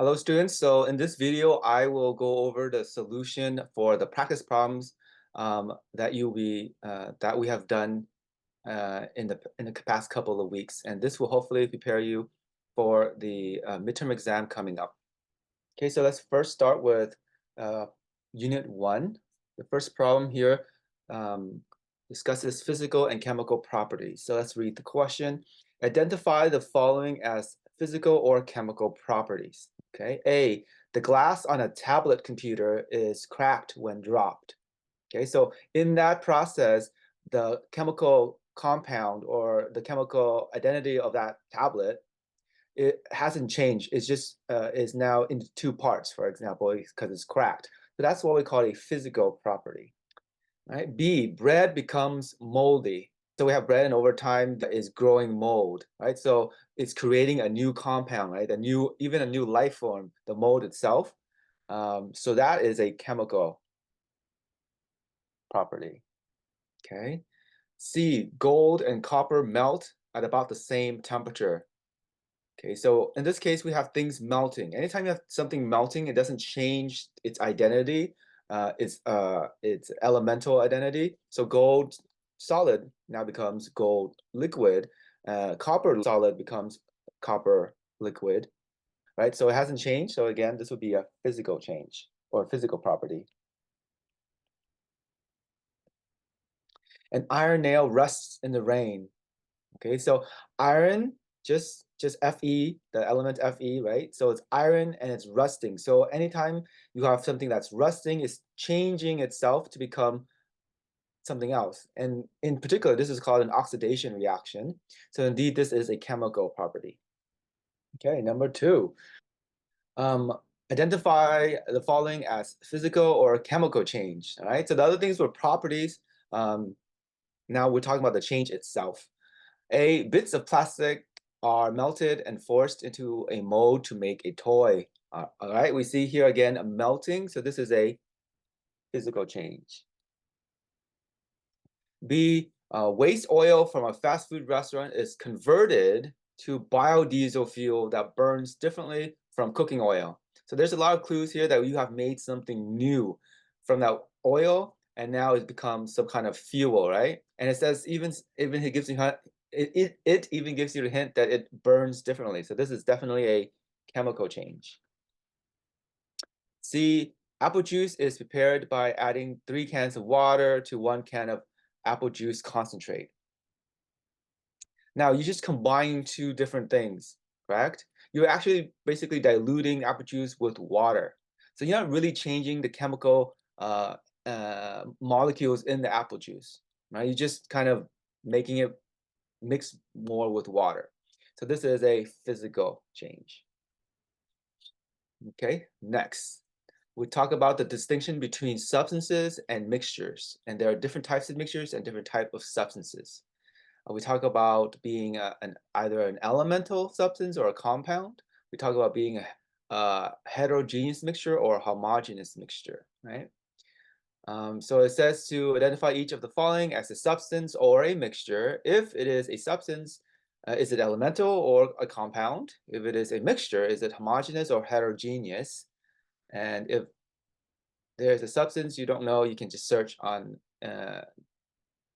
Hello students, so in this video I will go over the solution for the practice problems that we have done in the past couple of weeks, and this will hopefully prepare you for the midterm exam coming up. Okay, so let's first start with uh, Unit 1. The first problem here um, discusses physical and chemical properties. So let's read the question. Identify the following as physical or chemical properties. Okay, A, the glass on a tablet computer is cracked when dropped. Okay, so in that process, the chemical compound or the chemical identity of that tablet, it hasn't changed. It's just is now into two parts, for example, because it's cracked. So that's what we call a physical property. Right? B, bread becomes moldy. So we have bread, and over time that is growing mold, right? So it's creating a new compound, right? Even a new life form, the mold itself. So that is a chemical property. Okay. C, gold and copper melt at about the same temperature. Okay, so in this case, we have things melting. Anytime you have something melting, it doesn't change its identity, its elemental identity. So gold solid now becomes gold liquid. Copper solid becomes copper liquid, right? So it hasn't changed. So again, this would be a physical change or physical property. An iron nail rusts in the rain. Okay, so iron, just Fe, the element Fe, right? So it's iron and it's rusting. So anytime you have something that's rusting, it's changing itself to become something else. And in particular, this is called an oxidation reaction. So indeed, this is a chemical property. Okay, number 2. Um, identify the following as physical or chemical change. All right, so the other things were properties. Now we're talking about the change itself. A, bits of plastic are melted and forced into a mold to make a toy. All right, we see here again a melting, so this is a physical change. B, waste oil from a fast food restaurant is converted to biodiesel fuel that burns differently from cooking oil. So there's a lot of clues here that you have made something new from that oil, and now it becomes some kind of fuel, right? And it says even it gives you it even gives you the hint that it burns differently. So this is definitely a chemical change. C, apple juice is prepared by adding 3 cans of water to 1 can of apple juice concentrate. Now you just combine two different things, correct? You're actually basically diluting apple juice with water. So you're not really changing the chemical molecules in the apple juice, right? You're just kind of making it mix more with water. So this is a physical change. Okay, next. We talk about the distinction between substances and mixtures. And there are different types of mixtures and different types of substances. We talk about being either an elemental substance or a compound. We talk about being a heterogeneous mixture or a homogeneous mixture, right? So it says to identify each of the following as a substance or a mixture. If it is a substance, is it elemental or a compound? If it is a mixture, is it homogeneous or heterogeneous? And if there's a substance you don't know, you can just search on the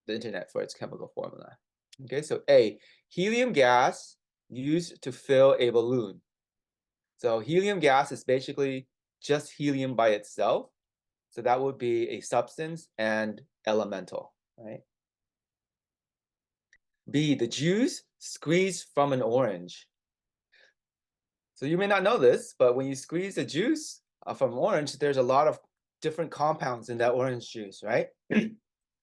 internet for its chemical formula. Okay, so A, helium gas used to fill a balloon. So helium gas is basically just helium by itself. So that would be a substance and elemental, right? B, the juice squeezed from an orange. So you may not know this, but when you squeeze the juice from orange, there's a lot of different compounds in that orange juice, right?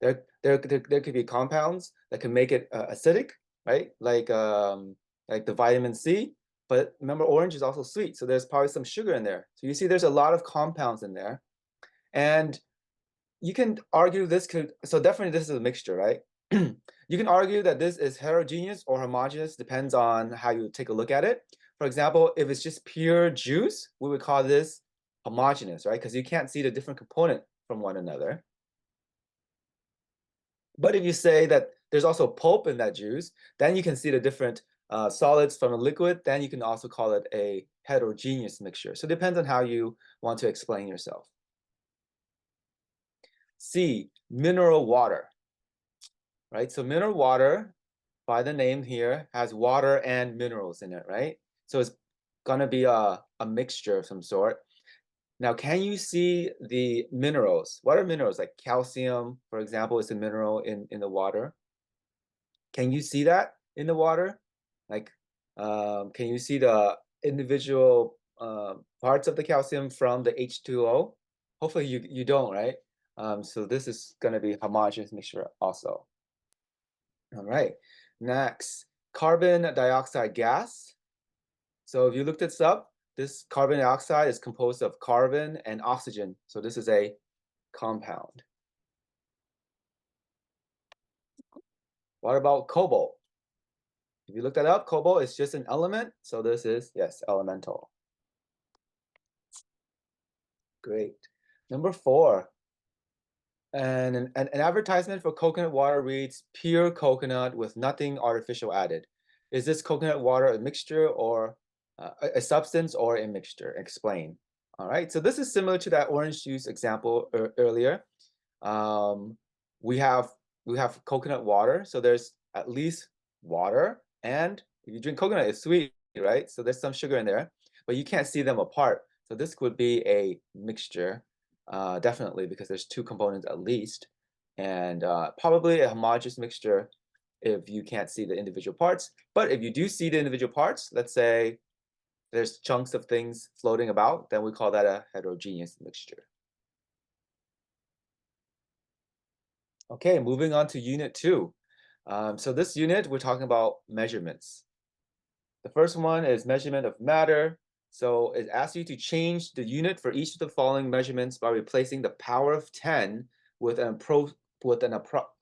There could be compounds that can make it acidic, right? Like the vitamin C. But remember, orange is also sweet, so there's probably some sugar in there. So you see, there's a lot of compounds in there, and you can argue this could. So definitely, this is a mixture, right? You can argue that this is heterogeneous or homogeneous, depends on how you take a look at it. For example, if it's just pure juice, we would call this homogeneous, right? Because you can't see the different component from one another. But if you say that there's also pulp in that juice, then you can see the different solids from a liquid, then you can also call it a heterogeneous mixture. So it depends on how you want to explain yourself. C, mineral water, right? So mineral water, by the name here, has water and minerals in it, right? So it's gonna be a mixture of some sort. Now, can you see the minerals? What are minerals? Like calcium, for example, is a mineral in the water. Can you see that in the water? Like, can you see the individual parts of the calcium from the H2O? Hopefully you don't, right? So this is gonna be homogeneous mixture also. All right, next, carbon dioxide gas. So if you look this up, this carbon dioxide is composed of carbon and oxygen. So this is a compound. What about cobalt? If you look that up, cobalt is just an element. So this is, yes, elemental. Great. Number 4, an advertisement for coconut water reads, pure coconut with nothing artificial added. Is this coconut water a mixture or a substance or a mixture? Explain. All right, so this is similar to that orange juice example earlier. Um, we have coconut water, so there's at least water, and if you drink coconut, it's sweet, right? So there's some sugar in there, but you can't see them apart. So this would be a mixture, definitely, because there's 2 components at least, and probably a homogeneous mixture if you can't see the individual parts. But if you do see the individual parts, let's say there's chunks of things floating about, then we call that a heterogeneous mixture. Okay, moving on to unit 2. So this unit, we're talking about measurements. The first one is measurement of matter. So it asks you to change the unit for each of the following measurements by replacing the power of 10 with an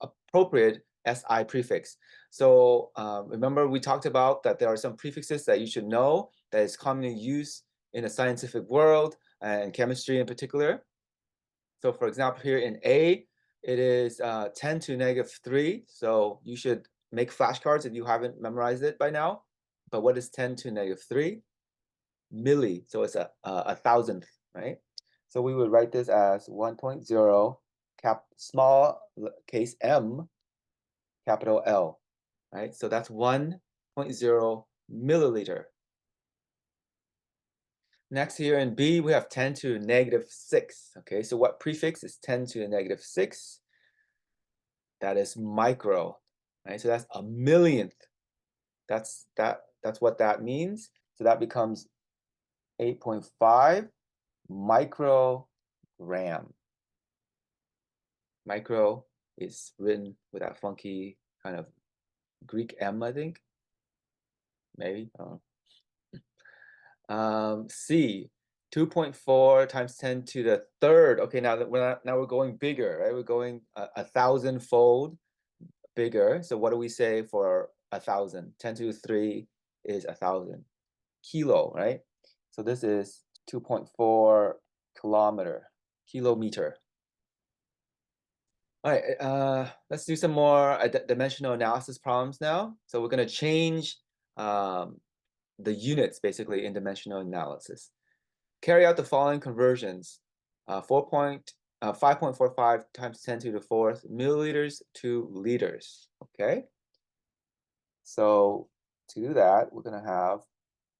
appropriate SI prefix. So remember we talked about that there are some prefixes that you should know that is commonly used in the scientific world and chemistry in particular. So for example, here in A, it is 10 to negative 3. So you should make flashcards if you haven't memorized it by now. But what is 10 to negative 3? Milli. So it's a thousandth, right? So we would write this as 1.0 small case m, capital L, right? So that's 1.0 milliliter. Next here in B, we have 10 to negative 6. Okay, so what prefix is 10 to the negative 6? That is micro, right? So that's a millionth. That's what that means. So that becomes 8.5 microgram. Micro is written with that funky kind of Greek M, I think. Maybe. C, 2.4 times 10 to the third. Okay, now we're going bigger, right? We're going a thousand-fold bigger. So what do we say for 1,000? 10 to the 3 is 1,000. Kilo, right? So this is 2.4 kilometer. All right, let's do some more dimensional analysis problems now. So we're going to change the units basically in dimensional analysis. Carry out the following conversions. 5.45 times 10 to the 4th milliliters to liters, okay? So to do that, we're going to have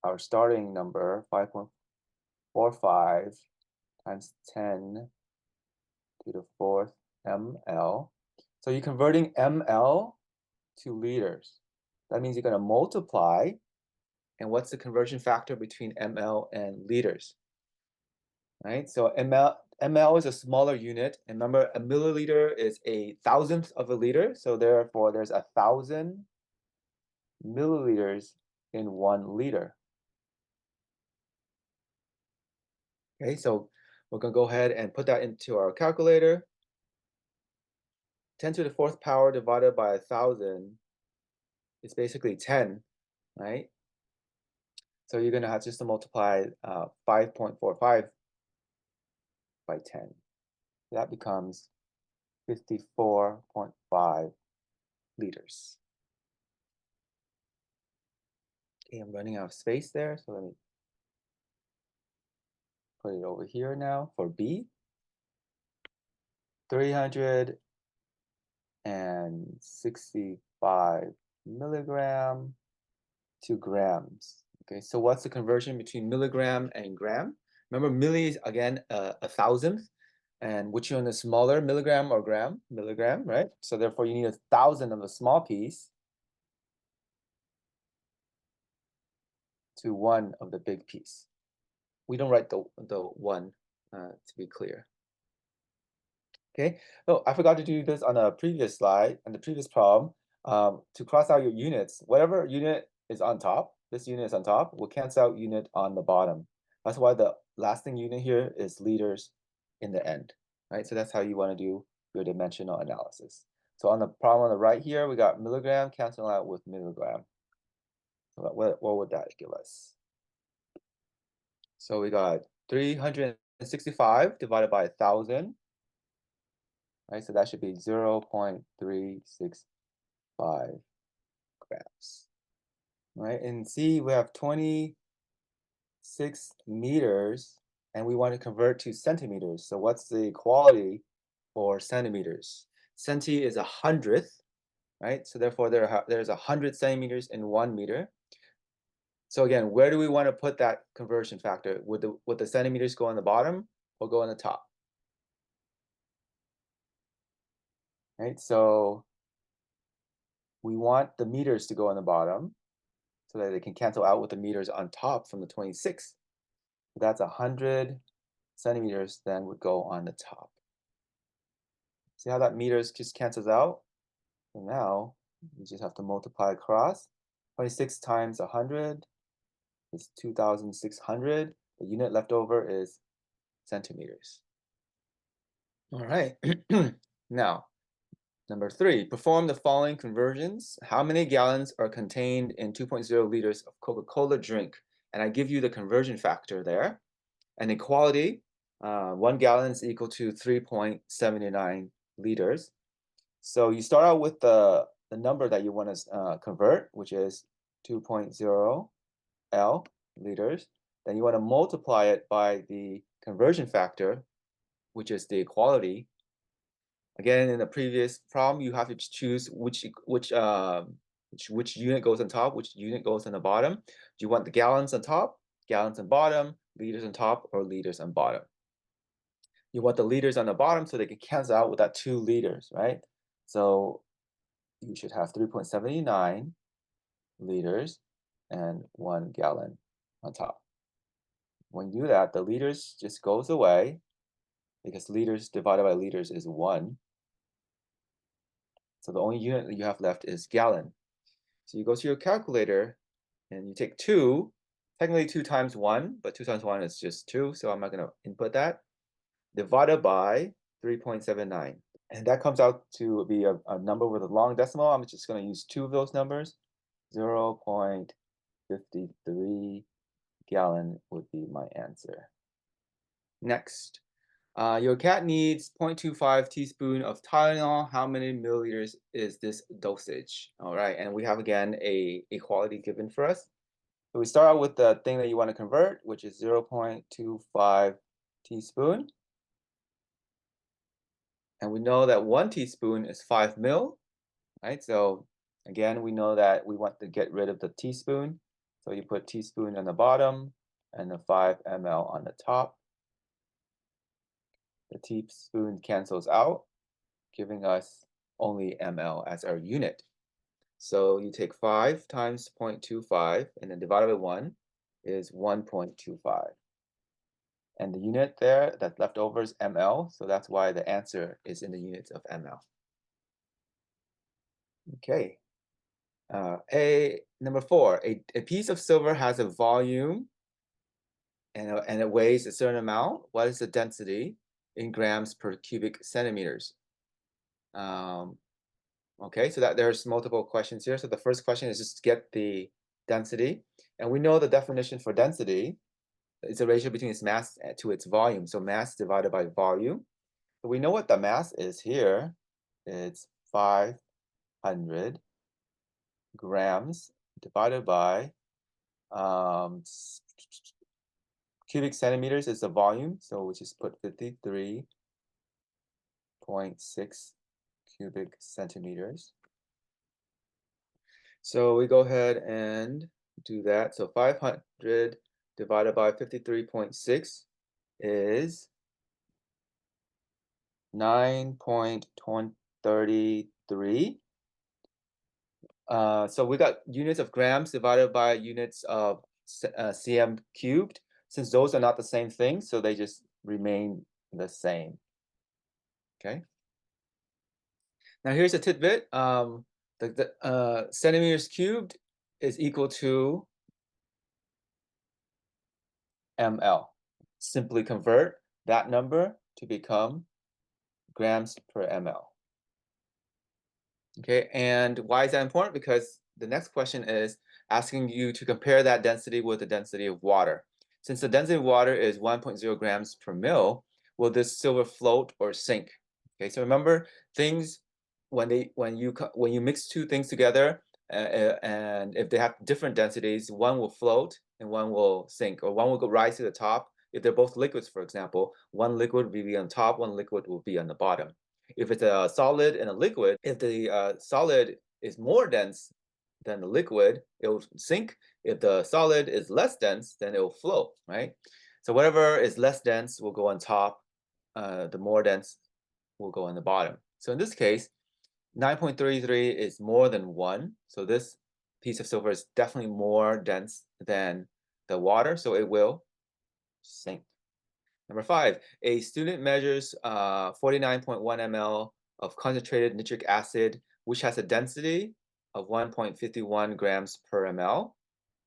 our starting number, 5.45 times 10 to the 4th ml. So you're converting ml to liters. That means you're going to multiply. And what's the conversion factor between ml and liters? Right? So ml is a smaller unit. And remember, a milliliter is a thousandth of a liter. So therefore, there's 1,000 milliliters in 1 liter. Okay, so we're going to go ahead and put that into our calculator. 10 to the 4th power divided by 1,000 is basically 10, right? So you're going to have just to multiply 5.45 by 10. That becomes 54.5 liters. I'm running out of space there, so let me put it over here now for B. 365 milligram to grams. Okay, so what's the conversion between milligram and gram? Remember, milli is again a thousandth, and which one is smaller, milligram or gram? Milligram, right? So therefore, you need 1,000 of a small piece to 1 of the big piece. We don't write the 1 to be clear. Okay. Oh, I forgot to do this on a previous slide, on the previous problem. To cross out your units, whatever unit is on top, this unit is on top, we'll cancel out unit on the bottom. That's why the lasting unit here is liters in the end, right? So that's how you want to do your dimensional analysis. So on the problem on the right here, we got milligram canceling out with milligram. So what would that give us? So we got 365 divided by 1,000. Right, so that should be 0.365 grams. Right, and C, we have 26 meters, and we want to convert to centimeters. So what's the equality for centimeters? Centi is 100th, right? So therefore, there's 100 centimeters in 1 meter. So again, where do we want to put that conversion factor? Would the centimeters go on the bottom or go on the top? Right, so we want the meters to go on the bottom so that they can cancel out with the meters on top from the 26. So that's 100 centimeters then would go on the top. See how that meters just cancels out? So now you just have to multiply across. 26 times 100 is 2,600. The unit left over is centimeters. All right. Now, number 3, perform the following conversions. How many gallons are contained in 2.0 liters of Coca-Cola drink? And I give you the conversion factor there. And equality, 1 gallon is equal to 3.79 liters. So you start out with the number that you want to convert, which is 2.0 L liters. Then you want to multiply it by the conversion factor, which is the equality. Again, in the previous problem, you have to choose which unit goes on top, which unit goes on the bottom. Do you want the gallons on top, gallons on bottom, liters on top, or liters on bottom? You want the liters on the bottom so they can cancel out with that 2 liters, right? So you should have 3.79 liters and 1 gallon on top. When you do that, the liters just goes away because liters divided by liters is 1. So the only unit that you have left is gallon. So you go to your calculator and you take 2, technically 2 times 1, but 2 times 1 is just 2, so I'm not going to input that, divided by 3.79. And that comes out to be a number with a long decimal. I'm just going to use 2 of those numbers. 0.53 gallon would be my answer. Next, your cat needs 0.25 teaspoon of Tylenol. How many milliliters is this dosage? All right, and we have again a equality given for us. So we start out with the thing that you want to convert, which is 0.25 teaspoon. And we know that 1 teaspoon is 5 mil, right? So again, we know that we want to get rid of the teaspoon. So you put teaspoon on the bottom and the 5 ml on the top. The teaspoon cancels out, giving us only ml as our unit. So you take 5 times 0.25 and then divide by 1 is 1.25. And the unit there that's left over is ml, so that's why the answer is in the units of ml. Okay. Number 4, a piece of silver has a volume and it weighs a certain amount. What is the density in grams per cubic centimeters? Okay, so that there's multiple questions here. So the first question is just get the density. And we know the definition for density is a ratio between its mass to its volume. So mass divided by volume. So we know what the mass is here. It's 500 grams divided by Cubic centimeters is the volume, so we just put 53.6 cubic centimeters. So we go ahead and do that. So 500 divided by 53.6 is 9.33. So we got units of grams divided by units of cm cubed. Since those are not the same thing, so they just remain the same. Okay. Now here's a tidbit. The centimeters cubed is equal to ml. Simply convert that number to become grams per ml. Okay, and why is that important? Because the next question is asking you to compare that density with the density of water. Since the density of water is 1.0 grams per mil, will this silver float or sink? Okay, so remember things when you mix two things together, and if they have different densities, one will float and one will sink, or one will rise to the top. If they're both liquids, for example, one liquid will be on top, one liquid will be on the bottom. If it's a solid and a liquid, if the solid is more dense than the liquid, it will sink. If the solid is less dense, then it will float, right? So whatever is less dense will go on top. The more dense will go on the bottom. So in this case, 9.33 is more than 1. So this piece of silver is definitely more dense than the water, so it will sink. Number 5, a student measures 49.1 ml of concentrated nitric acid, which has a density of 1.51 grams per ml.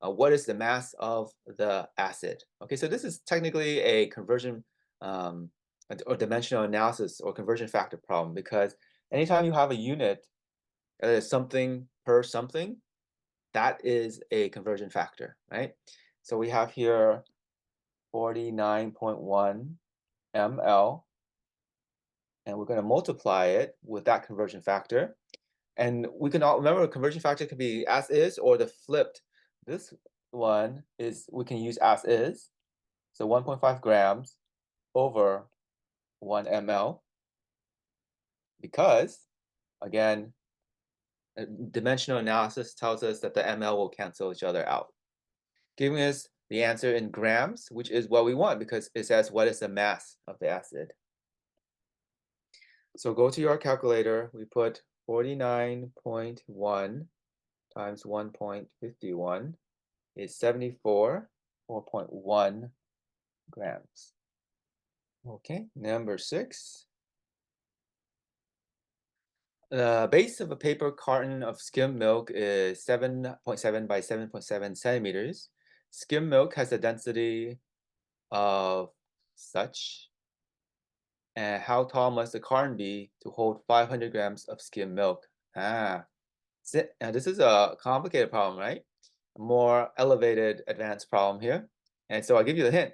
What is the mass of the acid? Okay, so this is technically a conversion or dimensional analysis or conversion factor problem, because anytime you have a unit that is something per something, that is a conversion factor, right? So we have here 49.1 ml, and we're going to multiply it with that conversion factor. And we can all remember a conversion factor can be as is or the flipped. This one is we can use as is, so 1.5 grams over 1 ml, because again, dimensional analysis tells us that the ml will cancel each other out, giving us the answer in grams, which is what we want because it says what is the mass of the acid. So go to your calculator, we put 49.1 times 1.51 is 74.1 grams. Okay, number 6. The base of a paper carton of skim milk is 7.7 by 7.7 centimeters. Skim milk has a density of such. And how tall must the carton be to hold 500 grams of skim milk? This is a complicated problem, right? A more elevated, advanced problem here. And so I'll give you the hint.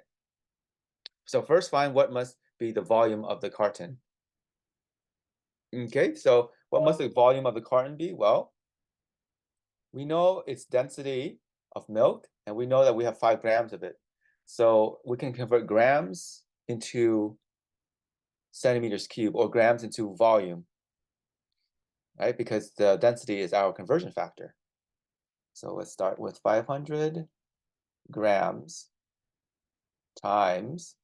So first find what must be the volume of the carton. Okay, so what must the volume of the carton be? Well, we know its density of milk, and we know that we have 5 grams of it. So we can convert grams into centimeters cubed or grams into volume, right? Because the density is our conversion factor. So let's start with 500 grams times.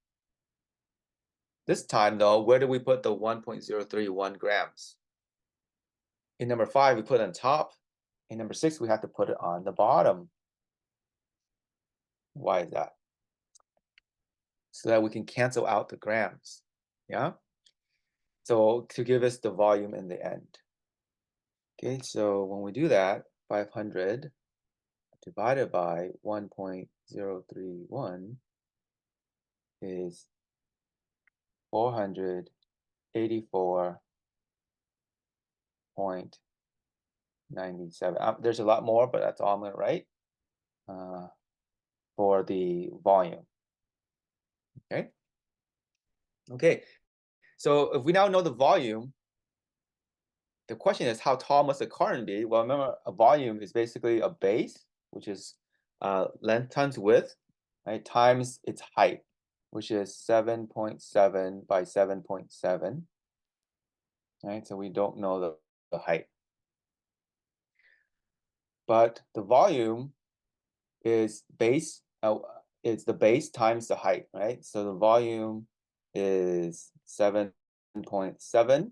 This time, though, where do we put the 1.031 grams? In number 5, we put it on top. In number 6, we have to put it on the bottom. Why is that? So that we can cancel out the grams. Yeah? So to give us the volume in the end. Okay, so when we do that, 500 divided by 1.031 is 484.97. There's a lot more, but that's all I'm going to write for the volume. Okay. Okay. So if we now know the volume, the question is how tall must the carton be? Well, remember, a volume is basically a base, which is length times width, right, times its height, which is 7.7 by 7.7, right? So we don't know the height. But the volume is it's the base times the height, right? So the volume is 7.7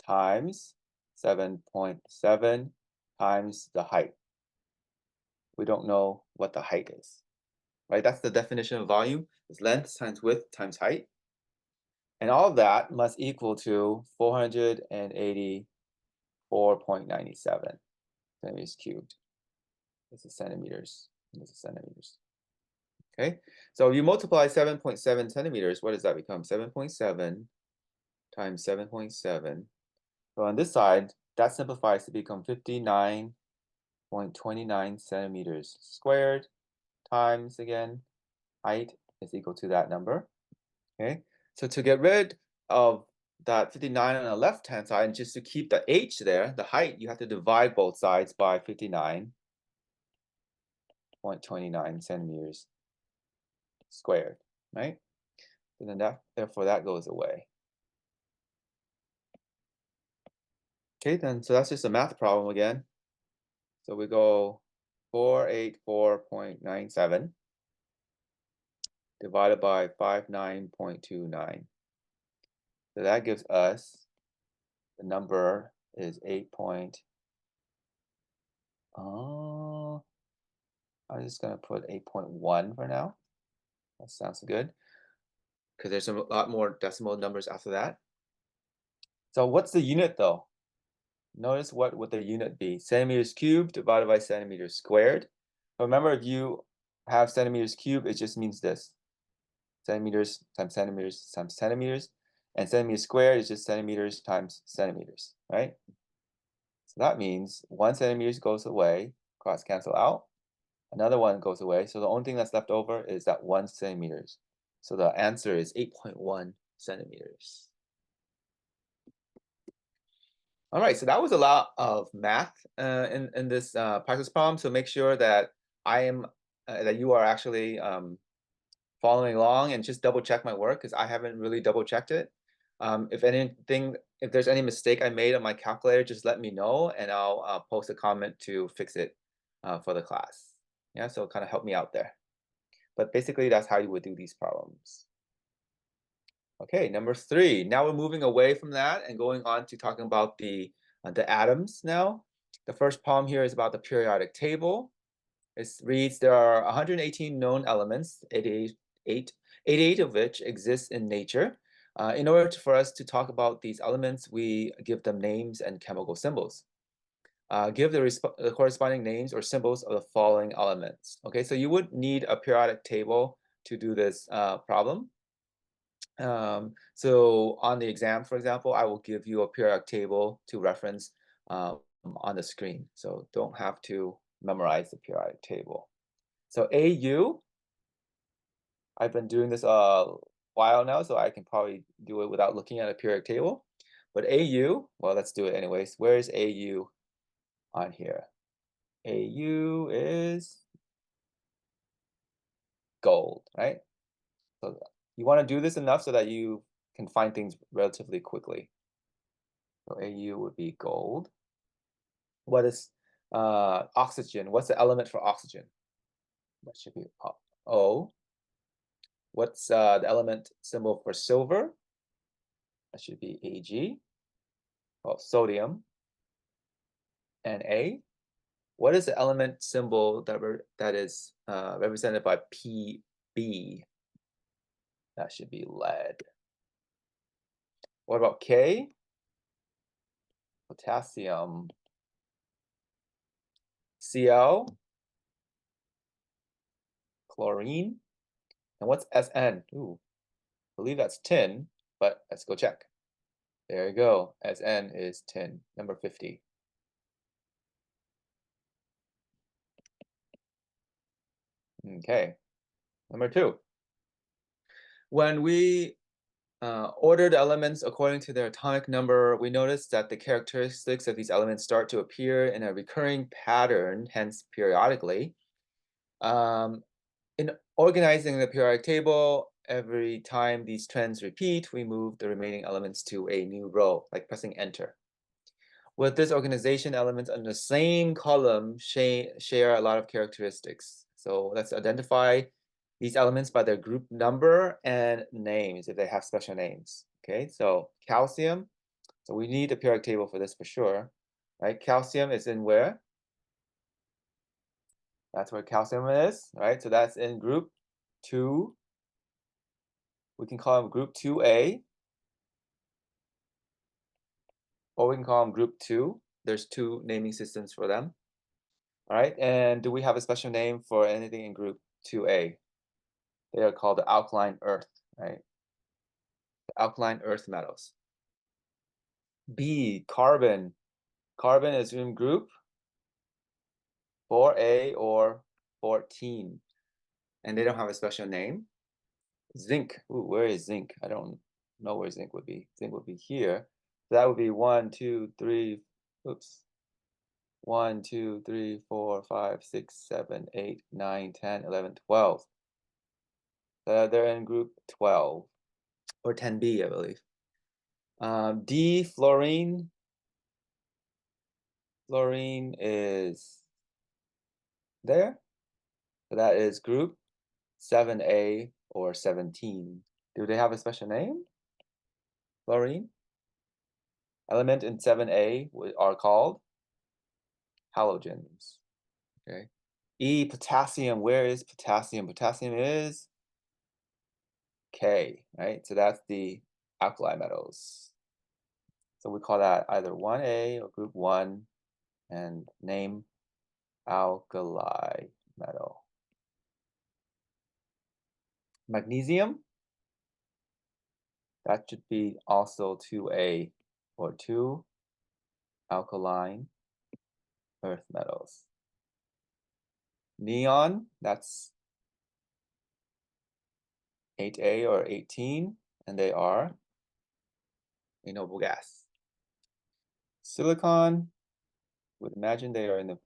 times 7.7 times the height. We don't know what the height is, right? That's the definition of volume. It's length times width times height. And all of that must equal to 484.97 centimeters cubed. This is centimeters. This is centimeters. Okay, so you multiply 7.7 centimeters, what does that become? 7.7 times 7.7. So on this side, that simplifies to become 59.29 centimeters squared times, again, height is equal to that number. Okay, so to get rid of that 59 on the left-hand side, and just to keep the h there, the height, you have to divide both sides by 59.29 centimeters squared, right? And then therefore that goes away. Okay, then so that's just a math problem again. So we go 484.97 divided by 59.29. So that gives us, the number is 8 point, I'm just gonna put 8.1 for now. That sounds good, because there's a lot more decimal numbers after that. So what's the unit though? Notice what would the unit be? Centimeters cubed divided by centimeters squared. Remember, if you have centimeters cubed, it just means this. Centimeters times centimeters times centimeters. And centimeters squared is just centimeters times centimeters, right? So that means 1 centimeter goes away, cross cancel out. Another one goes away. So the only thing that's left over is that 1 centimeters. So the answer is 8.1 centimeters. All right, so that was a lot of math in this practice problem. So make sure that that you are actually following along, and just double check my work, because I haven't really double checked it. If there's any mistake I made on my calculator, just let me know, and I'll post a comment to fix it for the class. Yeah, so kind of help me out there. But basically, that's how you would do these problems. Okay, number 3. Now we're moving away from that and going on to talking about the atoms now. The first problem here is about the periodic table. It reads, there are 118 known elements, 88 of which exist in nature. In order for us to talk about these elements, we give them names and chemical symbols. Give the corresponding names or symbols of the following elements. Okay, so you would need a periodic table to do this problem. So on the exam, for example, I will give you a periodic table to reference on the screen. So don't have to memorize the periodic table. So AU, I've been doing this a while now, so I can probably do it without looking at a periodic table. But AU, well, let's do it anyways. Where is AU on here? AU is gold, right? So you want to do this enough so that you can find things relatively quickly. So AU would be gold. What is oxygen? What's the element for oxygen? That should be O. What's the element symbol for silver? That should be Ag. Well, sodium, Na. What is the element symbol that is represented by Pb? That should be lead. What about K? Potassium. Cl? Chlorine. And what's Sn? Ooh, I believe that's tin, but let's go check. There you go. Sn is tin, number 50. Okay, number 2. When we ordered elements according to their atomic number, we notice that the characteristics of these elements start to appear in a recurring pattern, hence periodically. Um, in organizing the periodic table, every time these trends repeat, we move the remaining elements to a new row, like pressing enter. With this organization, elements in the same column share a lot of characteristics. So let's identify these elements by their group number and names if they have special names. Okay, so calcium. So we need a periodic table for this for sure, right? Calcium is in where? That's where calcium is, right? So that's in group 2. We can call them group 2A, or we can call them group 2. There's 2 naming systems for them. All right, and do we have a special name for anything in group 2A? They are called the alkaline earth, right? The alkaline earth metals. B, carbon. Carbon is in group 4A or 14, and they don't have a special name. Zinc. Ooh, where is zinc? I don't know where zinc would be. Zinc would be here. So that would be 1, 2, 3. Oops. 1, 2, 3, 4, 5, 6, 7, 8, 9, 10, 11, 12. They're in group 12 or 10B, I believe. D, fluorine. Fluorine is there. So that is group 7A or 17. Do they have a special name? Fluorine? Element in 7A are called halogens. Okay. E, potassium. Where is potassium? Potassium is K, right? So that's the alkali metals. So we call that either 1A or group 1 and name alkali metal. Magnesium, that should be also 2A or 2 alkaline earth metals. Neon, that's 8A or 18, and they are a noble gas. Silicon, would imagine they are in the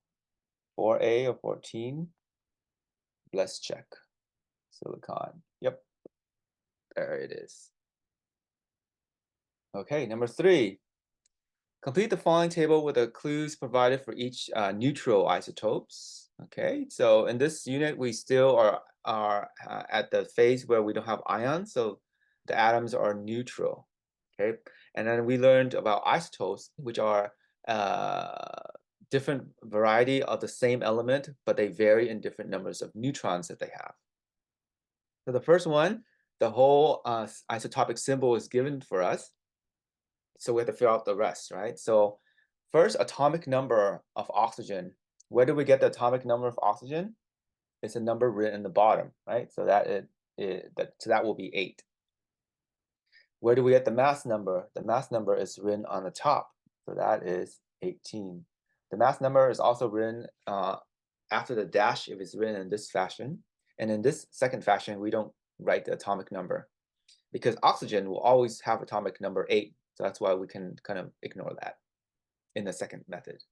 4A or 14. Let's check. Silicon. Yep, there it is. Okay, number 3. Complete the following table with the clues provided for each neutral isotopes. Okay, so in this unit, we still are at the phase where we don't have ions, so the atoms are neutral. Okay, and then we learned about isotopes, which are different variety of the same element, but they vary in different numbers of neutrons that they have. So the first one, the whole isotopic symbol is given for us. So we have to fill out the rest, right? So first, atomic number of oxygen. Where do we get the atomic number of oxygen? It's a number written in the bottom, right? So that will be 8. Where do we get the mass number? The mass number is written on the top. So that is 18. The mass number is also written after the dash if it's written in this fashion. And in this second fashion, we don't write the atomic number because oxygen will always have atomic number 8. So that's why we can kind of ignore that in the second method.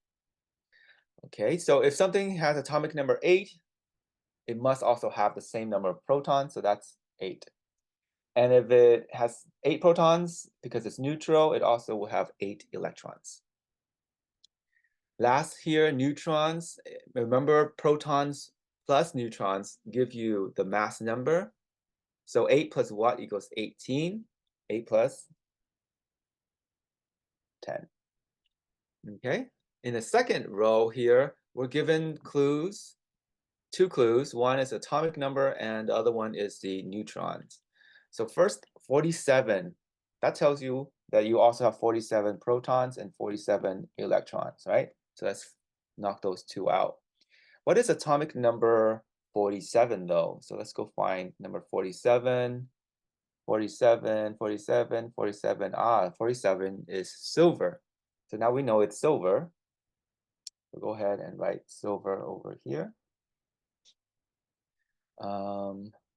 Okay, so if something has atomic number 8, it must also have the same number of protons, so that's 8. And if it has 8 protons, because it's neutral, it also will have 8 electrons. Last here, neutrons. Remember, protons plus neutrons give you the mass number. So 8 plus what equals 18? 8 plus 10. Okay, in the second row here, we're given clues, 2 clues. One is atomic number and the other one is the neutrons. So first, 47. That tells you that you also have 47 protons and 47 electrons, right? So let's knock those 2 out. What is atomic number 47 though? So let's go find number 47. 47, 47, 47. 47 is silver. So now we know it's silver. We'll go ahead and write silver over here.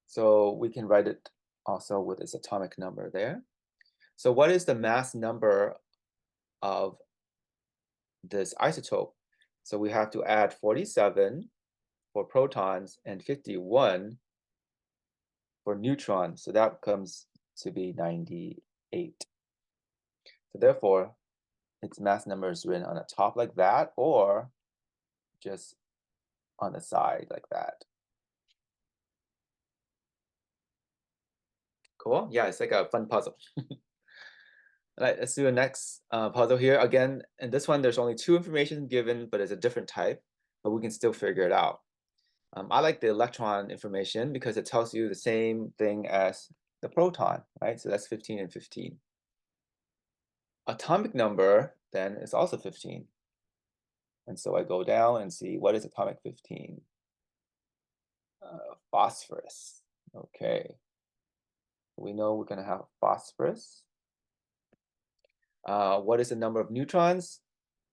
So we can write it also with its atomic number there. So what is the mass number of this isotope? So we have to add 47 for protons and 51 for neutrons. So that comes to be 98. So therefore, its mass number is written on the top like that, or just on the side like that. Cool. Yeah, it's like a fun puzzle. All right, let's do the next puzzle here. Again, in this one, there's only two information given, but it's a different type, but we can still figure it out. I like the electron information because it tells you the same thing as the proton, right? So that's 15 and 15. Atomic number then is also 15. And so I go down and see what is atomic 15. Phosphorus. Okay. We know we're going to have phosphorus. What is the number of neutrons?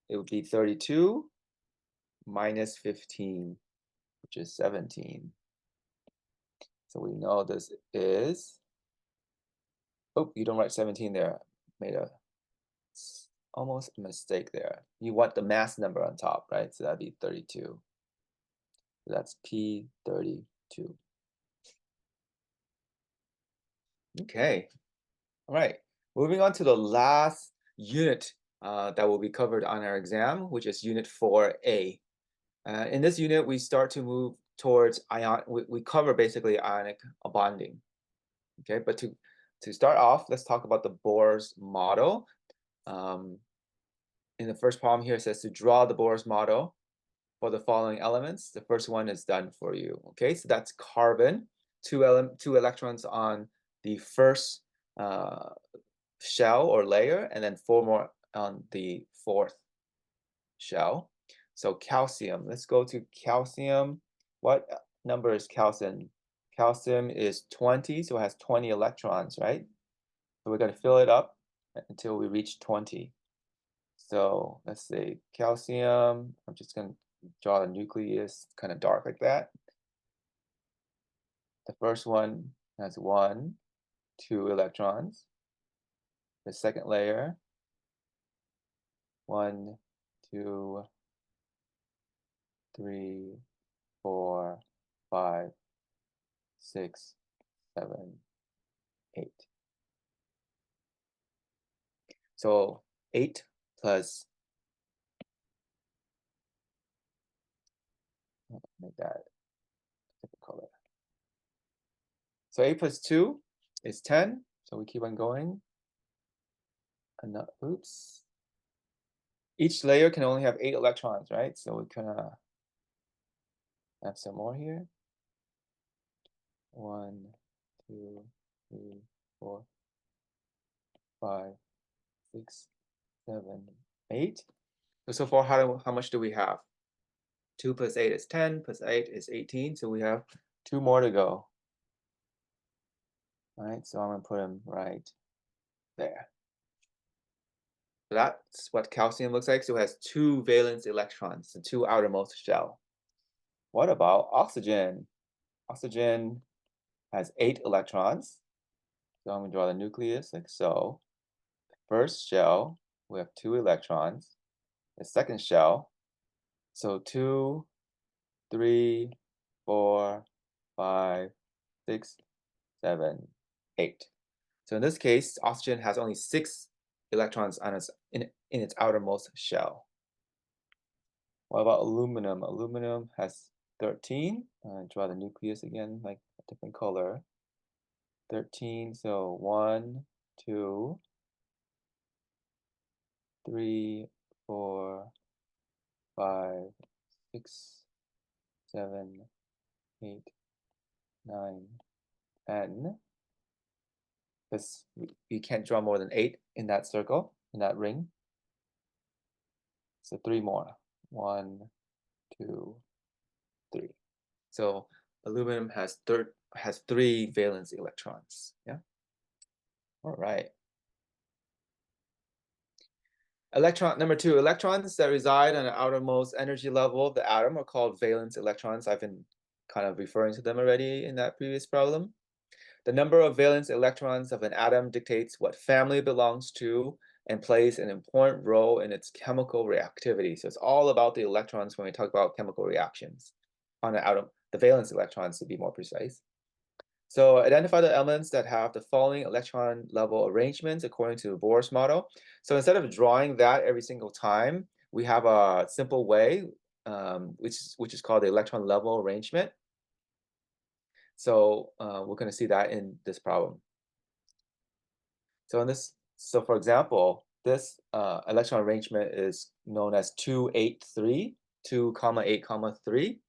It would be 32 minus 15, which is 17. So we know this is, oh, you don't write 17 there. Made a almost a mistake there. You want the mass number on top, right? So that'd be 32. So that's P32. Okay. All right. Moving on to the last unit that will be covered on our exam, which is unit 4A. In this unit, we start to move towards ion. We cover basically ionic bonding. Okay, but to start off, let's talk about the Bohr's model. In the first problem here, it says to draw the Bohr's model for the following elements. The first one is done for you. Okay, so that's carbon, two electrons on the first shell or layer, and then 4 more on the fourth shell. So calcium, let's go to calcium. What number is calcium? Calcium is 20, so it has 20 electrons, right? So we're going to fill it up until we reach 20. So let's say calcium, I'm just going to draw the nucleus kind of dark like that. The first one has 1, 2 electrons. The second layer, 1, 2, 3, 4, 5, 6, 7, 8. So 8 plus, make that different color. So 8 plus 2 is 10. So we keep on going. And oops. Each layer can only have 8 electrons, right? So we kind of have some more here. 1, 2, 3, 4, 5, 6, 7, 8. So far, how much do we have? 2 plus 8 is 10, plus 8 is 18. So we have 2 more to go. All right, so I'm going to put them right there. So that's what calcium looks like. So it has 2 valence electrons, the 2 outermost shell. What about oxygen? Oxygen has 8 electrons. So I'm going to draw the nucleus like so. The first shell, we have 2 electrons. The second shell, so 2, 3, 4, 5, 6, 7, 8. So in this case, oxygen has only 6 electrons on in its outermost shell. What about aluminum? Aluminum has 13. Draw the nucleus again, like a different color. 13, so 1, 2, 3, 4, 5, 6, 7, 8, 9, 10. Because you can't draw more than 8 in that circle, in that ring. So 3 more. 1, 2, 3. So aluminum has 3 valence electrons. Yeah. All right. Electron number 2, electrons that reside on the outermost energy level of the atom are called valence electrons. I've been kind of referring to them already in that previous problem. The number of valence electrons of an atom dictates what family it belongs to and plays an important role in its chemical reactivity. So it's all about the electrons when we talk about chemical reactions. on the atom, the valence electrons to be more precise. So identify the elements that have the following electron level arrangements according to the Bohr's model. So instead of drawing that every single time, we have a simple way, which is called the electron level arrangement. So we're going to see that in this problem. So for example, this electron arrangement is known as 2, 8, 3, 2, 8, 3,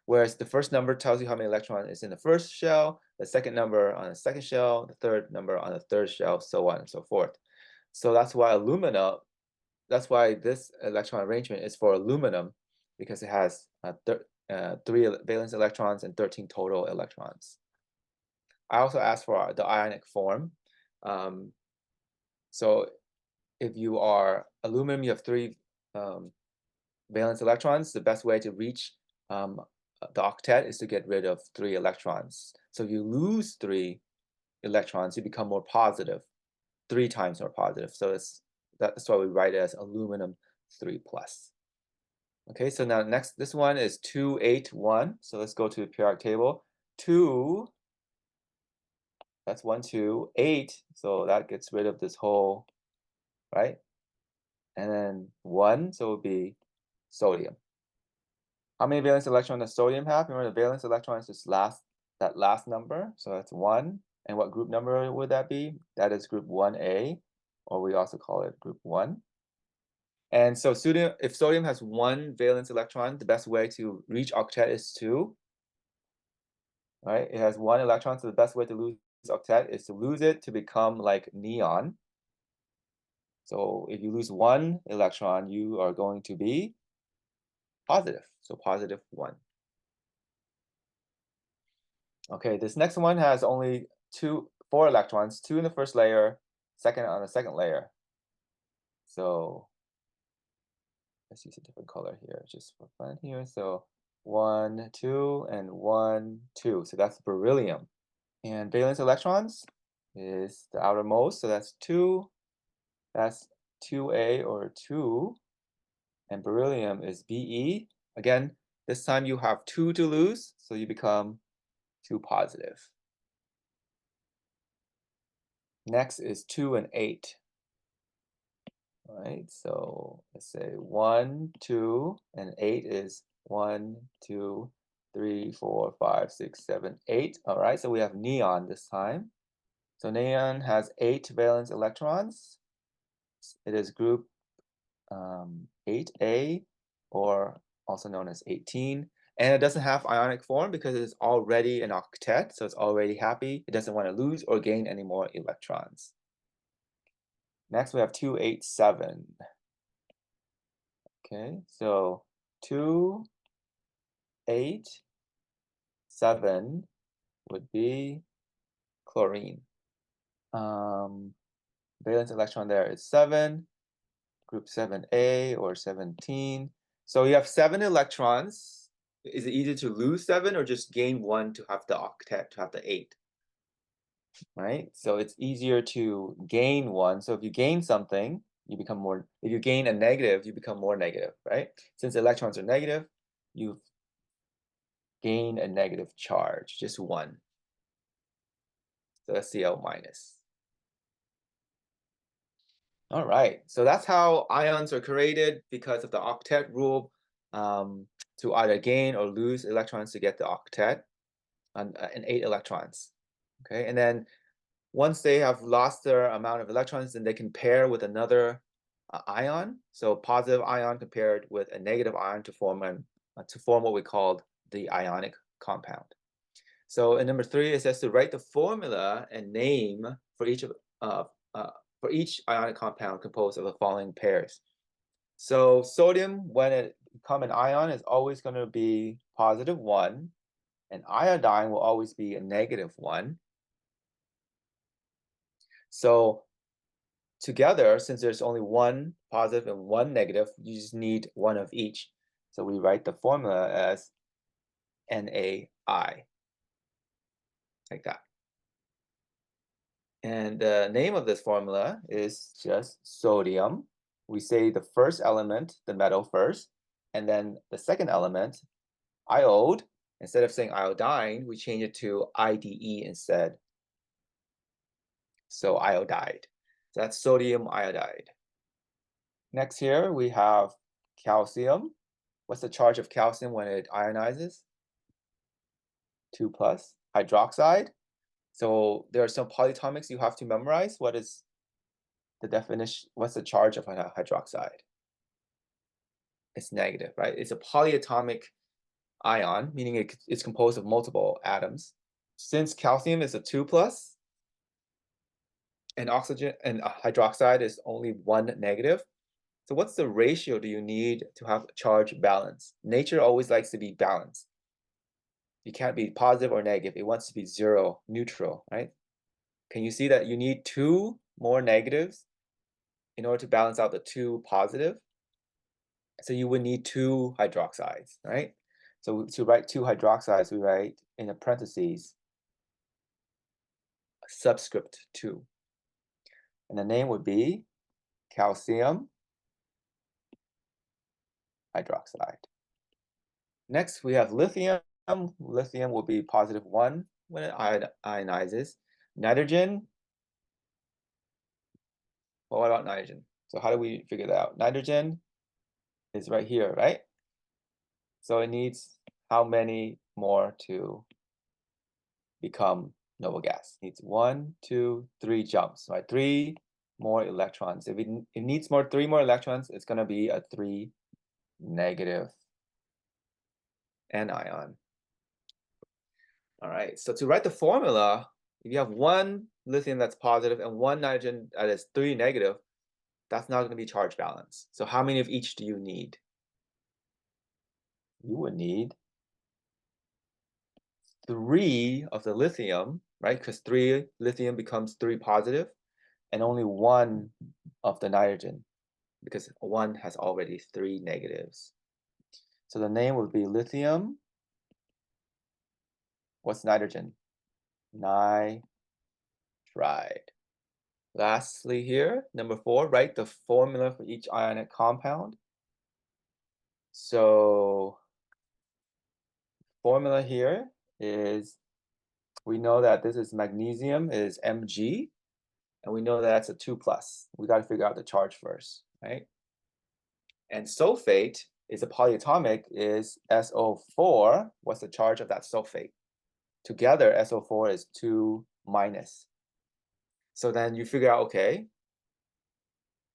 whereas the first number tells you how many electrons is in the first shell, the second number on the second shell, the third number on the third shell, so on and so forth. So that's why this electron arrangement is for aluminum, because it has 3 valence electrons and 13 total electrons. I also asked for the ionic form. So if you are aluminum, you have 3 valence electrons. The best way to reach the octet is to get rid of 3 electrons. So if you lose 3 electrons, you become more positive, 3 times more positive. So that's why we write it as aluminum 3+. Okay, so now next, this one is 2, 8, 1. So let's go to the periodic table. 2, that's 1, 2, 8. So that gets rid of this whole, right? And then 1, so it would be sodium. How many valence electrons does sodium have? Remember, the valence electron is just that last number, so that's 1. And what group number would that be? That is group 1A, or we also call it group 1. And so if sodium has 1 valence electron, the best way to reach octet is 2. Right? It has 1 electron, so the best way to lose octet is to lose it to become like neon. So if you lose 1 electron, you are going to be positive, so positive 1. Okay, this next one has only 4 electrons, 2 in the first layer, second on the second layer. So let's use a different color here just for fun here. So 1, 2, and 1, 2. So that's beryllium. And valence electrons is the outermost, so that's 2. That's 2A or 2. And beryllium is Be. Again, this time you have 2 to lose, so you become 2 positive. Next is 2 and 8. All right, so let's say 1, 2, and 8 is 1, 2, 3, 4, 5, 6, 7, 8. All right, so we have neon this time. So neon has 8 valence electrons. It is group 8A, or also known as 18. And it doesn't have ionic form because it's already an octet, so it's already happy. It doesn't want to lose or gain any more electrons. Next, we have 2, 8, 7. Okay, so 2, 8, 7 would be chlorine. Valence electron there is 7, group 7A or 17. So you have 7 electrons. Is it easier to lose 7 or just gain 1 to have the octet, to have the 8? Right? So it's easier to gain 1. So if you gain something, you become more, if you gain a negative, you become more negative, right? Since electrons are negative, you gain a negative charge, just 1. So that's Cl minus. All right, so that's how ions are created because of the octet rule, to either gain or lose electrons to get the octet and 8 electrons. Okay, and then once they have lost their amount of electrons, then they can pair with another ion. So positive ion compared with a negative ion to form what we called the ionic compound. So in number 3, it says to write the formula and name for each ionic compound composed of the following pairs. So sodium, when it becomes an ion, is always going to be positive 1, and iodine will always be a negative 1. So together, since there's only 1 positive and 1 negative, you just need 1 of each. So we write the formula as NaI, like that. And the name of this formula is just sodium. We say the first element, the metal first, and then the second element, iode, Instead of saying iodine, we change it to IDE instead. So iodide. So that's sodium iodide. Next here we have calcium. What's the charge of calcium when it ionizes? 2 plus. Hydroxide. So there are some polyatomics you have to memorize. What is the definition? What's the charge of hydroxide? It's negative, right? It's a polyatomic ion, meaning it's composed of multiple atoms. Since calcium is a 2 plus, and oxygen and hydroxide is only 1 negative, so what's the ratio do you need to have charge balance? Nature always likes to be balanced. You can't be positive or negative. It wants to be zero, neutral, right? Can you see that you need 2 more negatives in order to balance out the 2 positive? So you would need 2 hydroxides, right? So to write 2 hydroxides, we write in the parentheses subscript 2. And the name would be calcium hydroxide. Next, we have lithium. Lithium will be positive 1 when it ionizes. Nitrogen, well, what about nitrogen? So how do we figure that out? Nitrogen is right here, right? So it needs how many more to become noble gas? It needs 1, 2, 3 jumps, right? 3 more electrons. If it needs 3 more electrons, it's going to be a 3 negative anion. All right, so to write the formula, if you have 1 lithium that's positive and 1 nitrogen that is 3 negative, that's not going to be charge balance. So how many of each do you need? You would need 3 of the lithium, right? Because 3 lithium becomes 3 positive, and only 1 of the nitrogen, because 1 has already 3 negatives. So the name would be lithium. What's nitrogen? Nitride. Lastly here, number 4, write the formula for each ionic compound. So formula here is, we know that this is magnesium is Mg, and we know that that's a 2 plus. We got to figure out the charge first, right? And sulfate is a polyatomic, is SO4. What's the charge of that sulfate? Together, SO4 is 2 minus. So then you figure out, okay,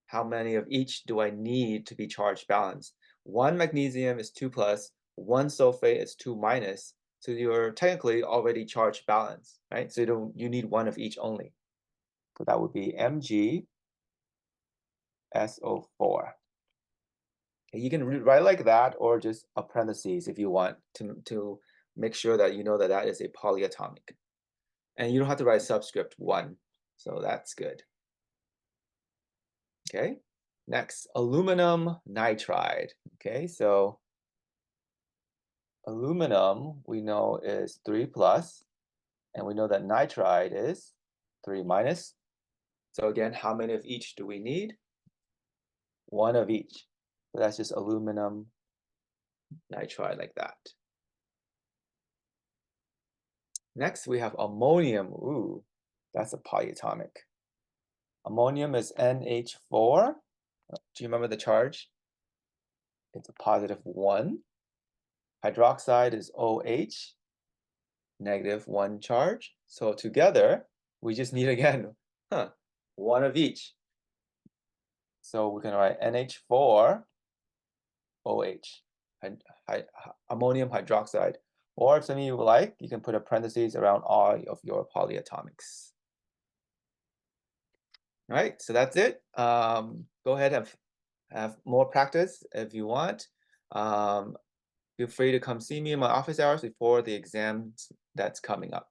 how many of each do I need to be charge balanced? 1 magnesium is 2 plus, 1 sulfate is 2 minus. So you're technically already charge balanced, right? So you need 1 of each only. So that would be Mg SO4. Okay, you can write like that, or just a parentheses if you want to make sure that you know that that is a polyatomic. And you don't have to write subscript 1, so that's good. Okay, next, aluminum nitride. Okay, so aluminum we know is 3 plus, and we know that nitride is 3 minus. So again, how many of each do we need? 1 of each. So that's just aluminum nitride like that. Next, we have ammonium. Ooh, that's a polyatomic. Ammonium is NH4. Do you remember the charge? It's a positive 1. Hydroxide is OH, negative 1 charge. So together, we just need, again, 1 of each. So we're going to write NH4 OH, ammonium hydroxide. Or if some of you would like, you can put a parentheses around all of your polyatomics. All right, so that's it. Go ahead and have more practice if you want. Feel free to come see me in my office hours before the exams that's coming up.